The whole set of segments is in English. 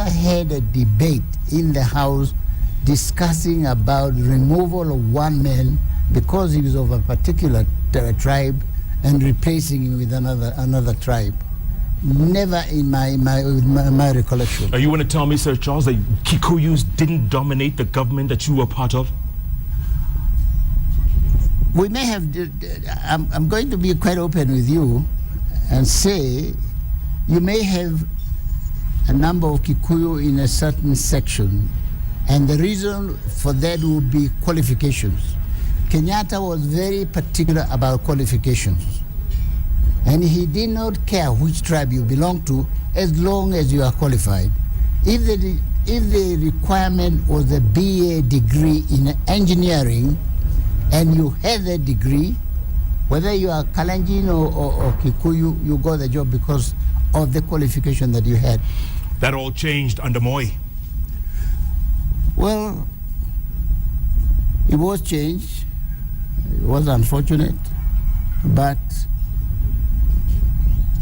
had a debate in the House discussing about removal of one man because he was of a particular tribe and replacing him with another tribe. Never in my recollection. Are you want to tell me, Sir Charles, that Kikuyus didn't dominate the government that you were part of? We may have. I'm going to be quite open with you and say you may have a number of Kikuyu in a certain section, and the reason for that would be qualifications. Kenyatta was very particular about qualifications, and he did not care which tribe you belong to as long as you are qualified. If the requirement was a BA degree in engineering, and you had that degree, whether you are Kalenjin or Kikuyu, you got the job because of the qualification that you had. That all changed under Moi. Well, it was changed. It was unfortunate, but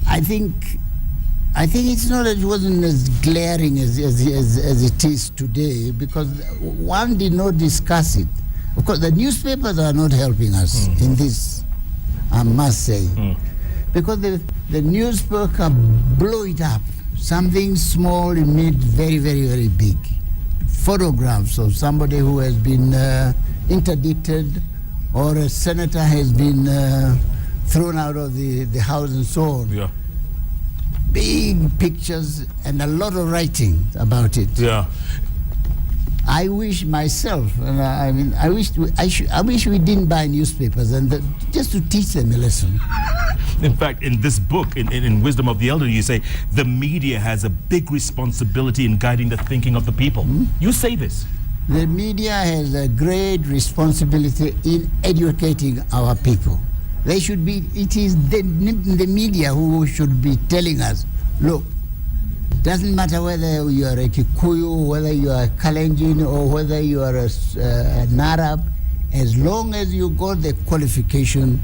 I think it's not that it wasn't as glaring as it is today, because one did not discuss it. Of course, the newspapers are not helping us in this, I must say, because the newspaper blow it up. Something small is made very, very, very big. Photographs of somebody who has been interdicted, or a senator has been thrown out of the House and so on. Yeah. Big pictures and a lot of writing about it. Yeah. I wish myself, and I wish we didn't buy newspapers and just to teach them a lesson. In fact, in this book, in Wisdom of the Elderly, you say the media has a big responsibility in guiding the thinking of the people. You say this. The media has a great responsibility in educating our people. It is the media who should be telling us, look, it doesn't matter whether you are a Kikuyu, whether you are a Kalenjin, or whether you are an Arab, as long as you got the qualification,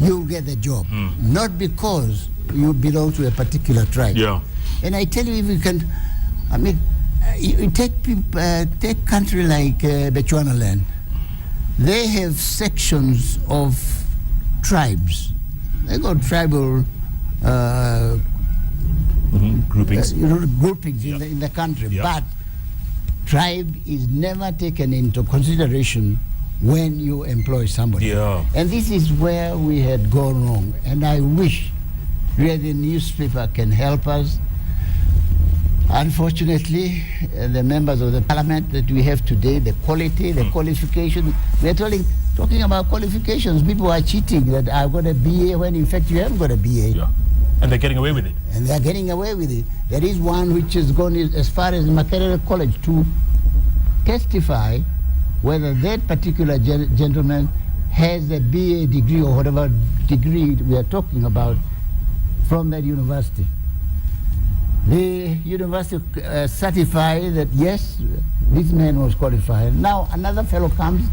you'll get the job. Not because you belong to a particular tribe. Yeah. And I tell you, if you can, you take country like Bechuanaland. They have sections of tribes. They got tribal groupings in the country. Yep. But tribe is never taken into consideration when you employ somebody. Yeah. And this is where we had gone wrong. And I wish really the newspaper can help us. Unfortunately, the members of the parliament that we have today, the quality, the qualification, we're talking about qualifications. People are cheating that I've got a BA when in fact you haven't got a BA. Yeah. And they're getting away with it. And they're getting away with it. There is one which has gone as far as Makerere College to testify whether that particular gentleman has a BA degree or whatever degree we are talking about from that university. The university certified that yes, this man was qualified. Now another fellow comes,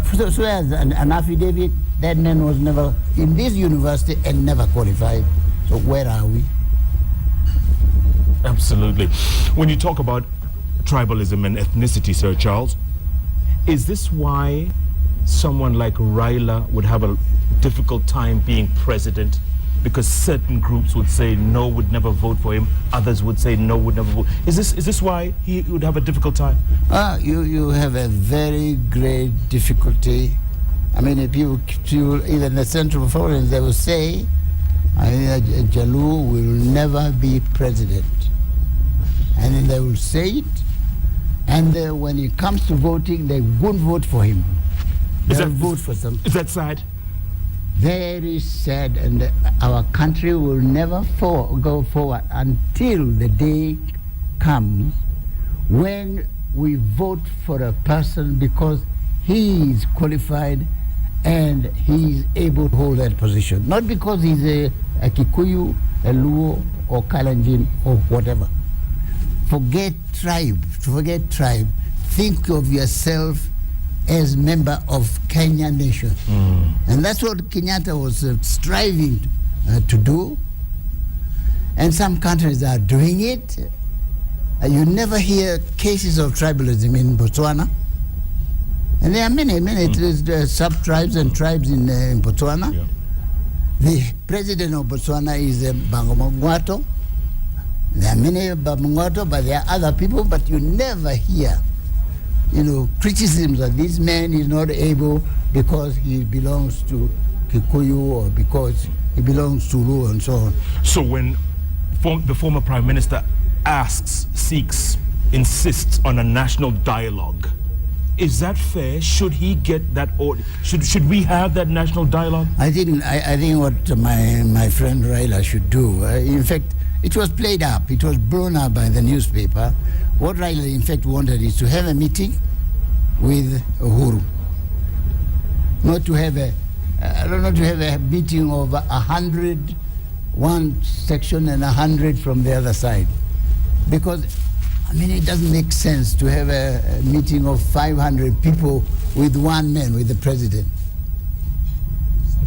swears an affidavit, that man was never in this university and never qualified. So where are we? Absolutely. When you talk about tribalism and ethnicity, Sir Charles, is this why someone like Raila would have a difficult time being president? Because certain groups would say no, would never vote for him. Others would say no, would never vote. Is this why he would have a difficult time? You have a very great difficulty. I mean, if you even the Central Foreigners, they will say, Jalu will never be president. And then they will say it, and when it comes to voting, they won't vote for him. They'll vote for some. Is that sad? Very sad, and our country will never go forward until the day comes when we vote for a person because he is qualified and he is able to hold that position. Not because he's a Kikuyu, a Luo, or Kalenjin, or whatever. Forget tribe. Think of yourself as member of Kenya nation. And that's what Kenyatta was striving to do. And some countries are doing it. You never hear cases of tribalism in Botswana. And there are many sub-tribes and tribes in Botswana. Yeah. The president of Botswana is Bangomongwato. There are many Bangomongwato, but there are other people, but you never hear, criticisms of this man is not able because he belongs to Kikuyu or because he belongs to Luo and so on. So when the former prime minister insists on a national dialogue, is that fair? Should he get that, or should we have that national dialogue? I think what my friend Raila should do, in fact, it was played up, it was blown up by the newspaper. What Raila in fact wanted is to have a meeting with Uhuru. Not to have a meeting of 100 one section and 100 from the other side. Because it doesn't make sense to have a meeting of 500 people with one man, with the president.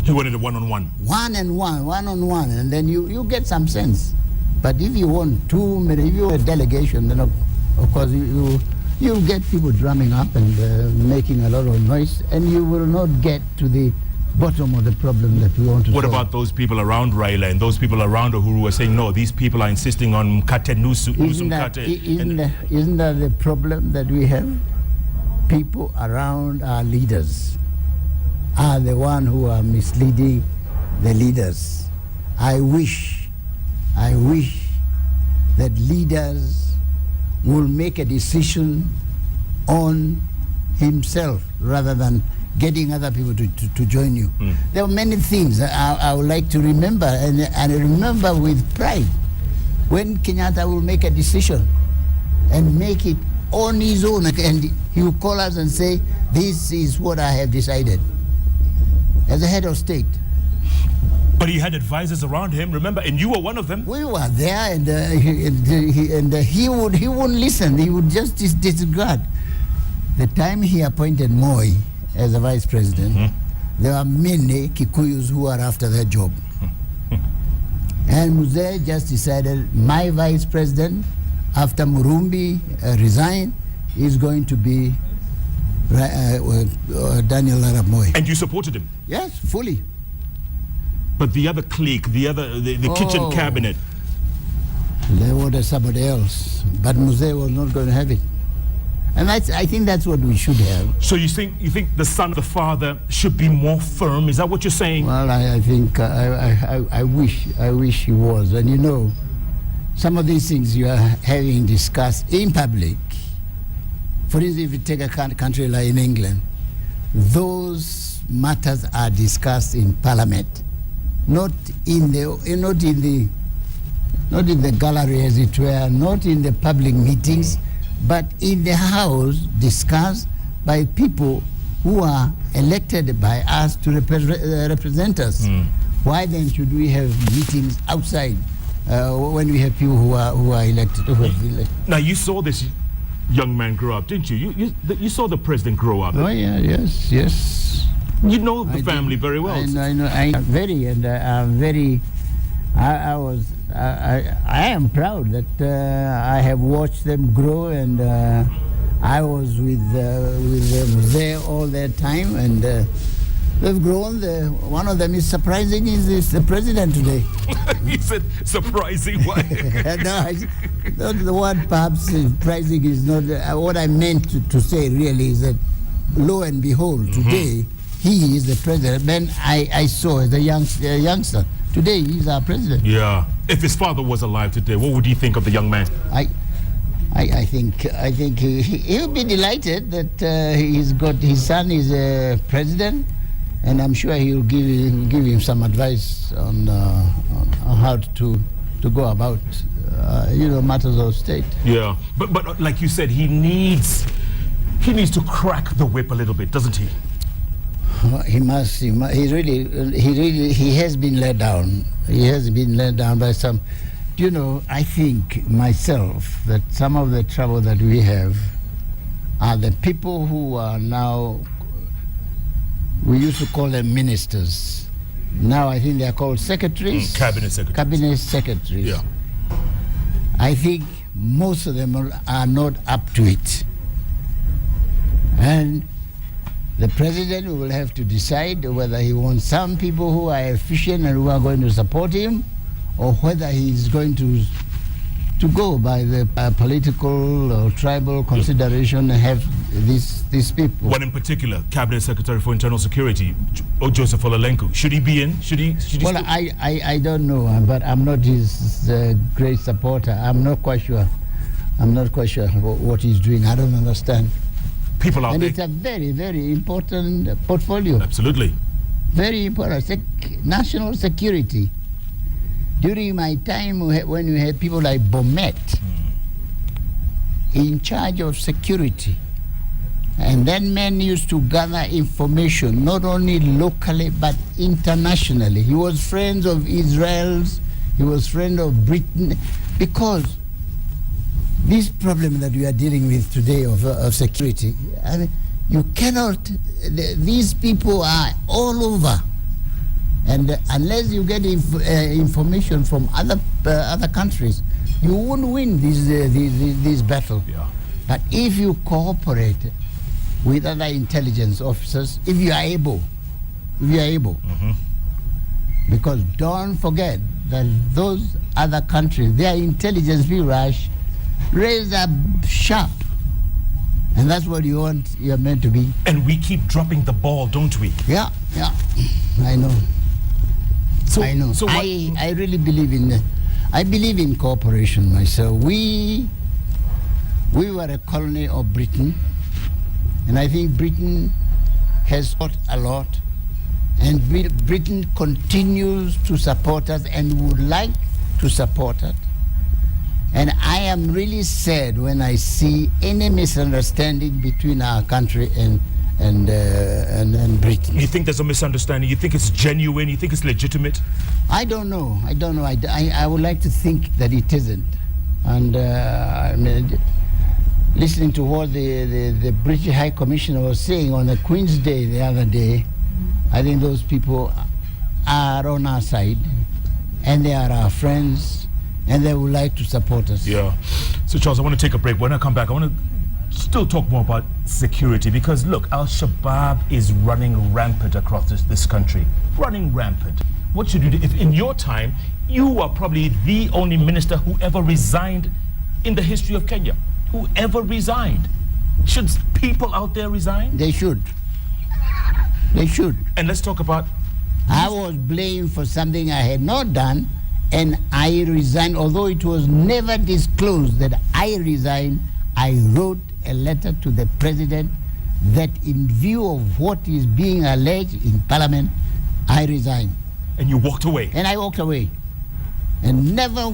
He wanted a one-on-one. One-on-one, and then you get some sense. But if you want too many, if you're a delegation, then of course you'll get people drumming up and making a lot of noise, and you will not get to the bottom of the problem that we want to solve. What about those people around Raila and those people around Uhuru who are saying, no, these people are insisting on Mkate Nusu Mkate? Isn't that the problem that we have? People around our leaders are the one who are misleading the leaders. I wish that leaders will make a decision on himself rather than getting other people to join you. There are many things I would like to remember, and I remember with pride when Kenyatta will make a decision and make it on his own, and he will call us and say, this is what I have decided as a head of state. But he had advisors around him, remember, and you were one of them. We were there, and he wouldn't listen. He would just disregard. The time he appointed Moi as a vice president, there are many Kikuyus who are after that job. And Muzee just decided my vice president, after Murumbi resigned, is going to be Daniel Arap Moi. And you supported him? Yes, fully. But the other clique, the kitchen cabinet? They wanted somebody else. But Muzee was not going to have it. And I think that's what we should have. So you think the son of the father should be more firm? Is that what you're saying? Well, I think I wish he was. And some of these things you are having discussed in public. For instance, if you take a country like in England, those matters are discussed in Parliament, not in the gallery, as it were, not in the public meetings, but in the House, discussed by people who are elected by us to represent us. Why then should we have meetings outside when we have people who are elected? Now you saw this young man grow up, didn't you? You saw the president grow up. Oh yeah, yes. You know the family very well. I know. I am proud that I have watched them grow, and I was with Muzee all that time, and they've grown. One of them is surprising. Is the president today? You said surprising. Why? No, the word perhaps surprising is not what I meant to say. Really, is that lo and behold, today he is the president. Then I saw as a youngster. Today he's our president. Yeah. If his father was alive today, what would you think of the young man? I think he'll be delighted that his son is a president, and I'm sure he'll give him some advice on how to go about matters of state. Yeah, but like you said, he needs to crack the whip a little bit, doesn't he? He must. He has been let down. He has been let down by some. I think myself that some of the trouble that we have are the people who are now. We used to call them ministers. Now I think they are called secretaries. Cabinet secretaries. Cabinet secretaries. Yeah. I think most of them are not up to it. And the president will have to decide whether he wants some people who are efficient and who are going to support him, or whether he's going to go by the political or tribal consideration and have these people. One in particular, Cabinet Secretary for Internal Security, Joseph Olalenku. Should he be in? Should he well, I don't know, but I'm not his great supporter. I'm not quite sure. I'm not quite sure what he's doing. I don't understand. People out and there. It's a very, very important portfolio. Absolutely. Very important. National security. During my time when we had people like Bomet in charge of security, and that man used to gather information not only locally but internationally. He was friends of Israel's, he was friend of Britain, because this problem that we are dealing with today of security, I mean, you cannot, these people are all over. And unless you get information from other countries, you won't win this battle. Yeah. But if you cooperate with other intelligence officers, if you are able, because don't forget that those other countries, their intelligence people are raised up sharp, and that's what you're meant to be. And we keep dropping the ball, don't we? Yeah, I know. I know. So I really believe in cooperation myself. We were a colony of Britain, and I think Britain has fought a lot, and Britain continues to support us and would like to support us. And I am really sad when I see any misunderstanding between our country and Britain. You think there's a misunderstanding? You think it's genuine? You think it's legitimate? I don't know. I would like to think that it isn't. And I mean, listening to what the British High Commissioner was saying on the Queen's Day the other day, I think those people are on our side, and they are our friends, and they would like to support us. Yeah. So Charles, I want to take a break. When I come back, I want to still talk more about security, because look, Al-Shabaab is running rampant across this country. Running rampant. What should you do? If in your time, you are probably the only minister who ever resigned in the history of Kenya. Who ever resigned. Should people out there resign? They should. They should. And let's talk about... I was blamed for something I had not done, and I resigned. Although it was never disclosed that I resigned, I wrote a letter to the president that in view of what is being alleged in Parliament, I resign. And you walked away? And I walked away and never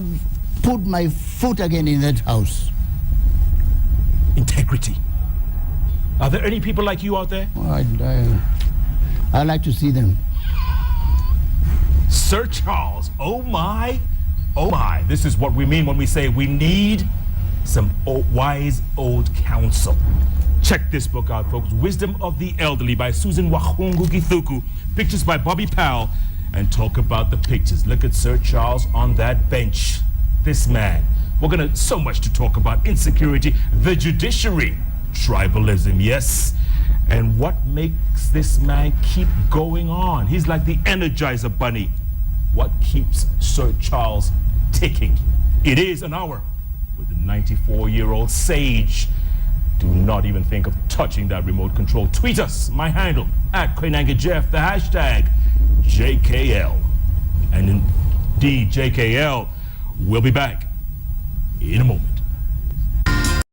put my foot again in that house. Integrity. Are there any people like you out there? Well, I'd like to see them. Sir Charles, oh my. This is what we mean when we say we need some wise old counsel. Check this book out, folks. Wisdom of the Elderly by Susan Wahungu Githuku. Pictures by Bobby Powell. And talk about the pictures. Look at Sir Charles on that bench. This man. We're gonna so much to talk about. Insecurity, the judiciary, tribalism, yes. And what makes this man keep going on? He's like the Energizer Bunny. What keeps Sir Charles ticking? It is an hour with the 94-year-old sage. Do not even think of touching that remote control. Tweet us, my handle, @Koinange Jeff, the hashtag JKL. And indeed, JKL will be back in a moment.